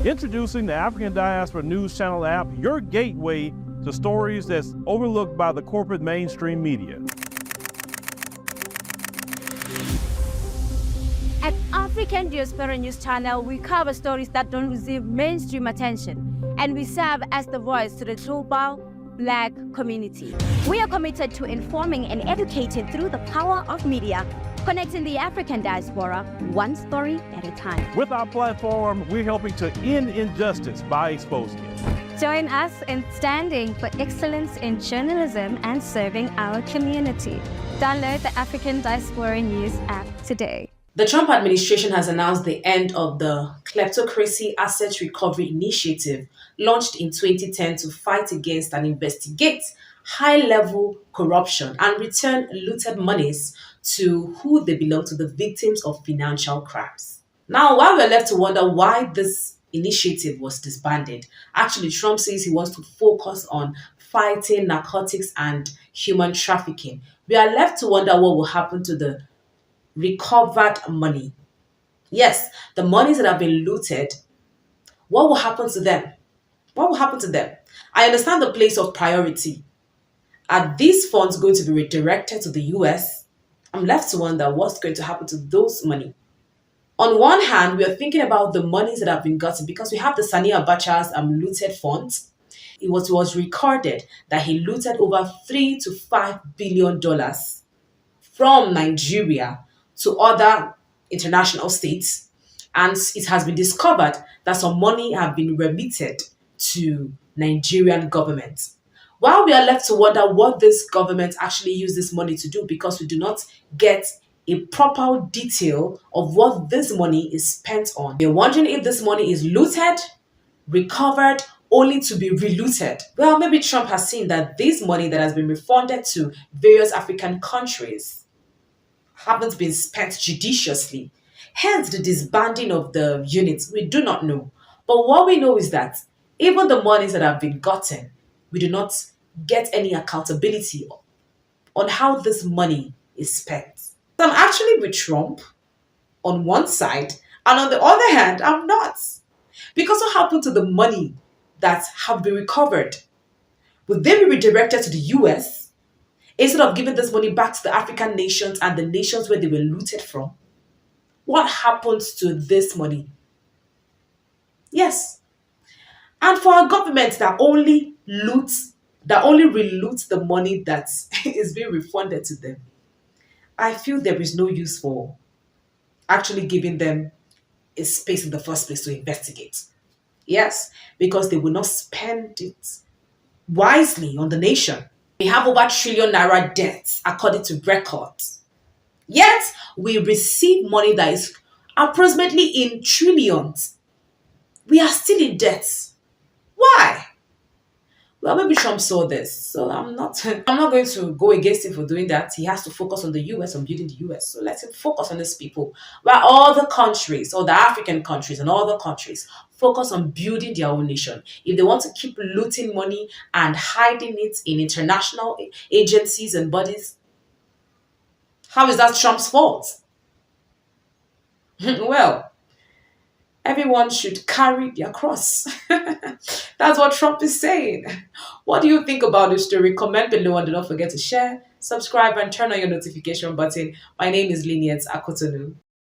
Introducing the African Diaspora News Channel app, your gateway to stories that's overlooked by the corporate mainstream media. At African Diaspora News Channel, we cover stories that don't receive mainstream attention, and we serve as the voice to the global Black community. We are committed to informing and educating through the power of media, connecting the African diaspora one story at a time. With our platform, we're helping to end injustice by exposing it. Join us in standing for excellence in journalism and serving our community. Download the African Diaspora News app today. The Trump administration has announced the end of the Kleptocracy Asset Recovery Initiative, launched in 2010 to fight against and investigate high-level corruption and return looted monies to who they belong to, the victims of financial crimes. Now, while we're left to wonder why this initiative was disbanded, actually Trump says he wants to focus on fighting narcotics and human trafficking. We are left to wonder what will happen to the recovered money. Yes, the monies that have been looted, what will happen to them? What will happen to them? I understand the place of priority. Are these funds going to be redirected to the US? I'm left to wonder what's going to happen to those money. On one hand, we are thinking about the monies that have been gotten because we have the Sani Abacha's looted funds. It was recorded that he looted over $3 to $5 billion from Nigeria to other international states, and it has been discovered that some money have been remitted to Nigerian government. While we are left to wonder what this government actually used this money to do, because we do not get a proper detail of what this money is spent on. We're wondering if this money is looted, recovered, only to be relooted. Well, maybe Trump has seen that this money that has been refunded to various African countries haven't been spent judiciously. Hence the disbanding of the units. We do not know. But what we know is that even the monies that have been gotten, we do not get any accountability on how this money is spent. So I'm actually with Trump on one side, and on the other hand, I'm not. Because what happened to the money that have been recovered? Would they be redirected to the US instead of giving this money back to the African nations and the nations where they were looted from? What happens to this money? Yes. And for a government that only reloots the money that is being refunded to them, I feel there is no use for actually giving them a space in the first place to investigate. Yes, because they will not spend it wisely on the nation. We have over $1 trillion debts according to records. Yet, we receive money that is approximately in trillions. We are still in debt. Why? Well, maybe Trump saw this, so I'm not going to go against him for doing that. He has to focus on the US, on building the US. So let him focus on these people. While all the countries, or the African countries and other countries, focus on building their own nation. If they want to keep looting money and hiding it in international agencies and bodies, how is that Trump's fault? Well, everyone should carry their cross. That's what Trump is saying. What do you think about this story? Comment below and do not forget to share, subscribe, and turn on your notification button. My name is Lynient Akotonou.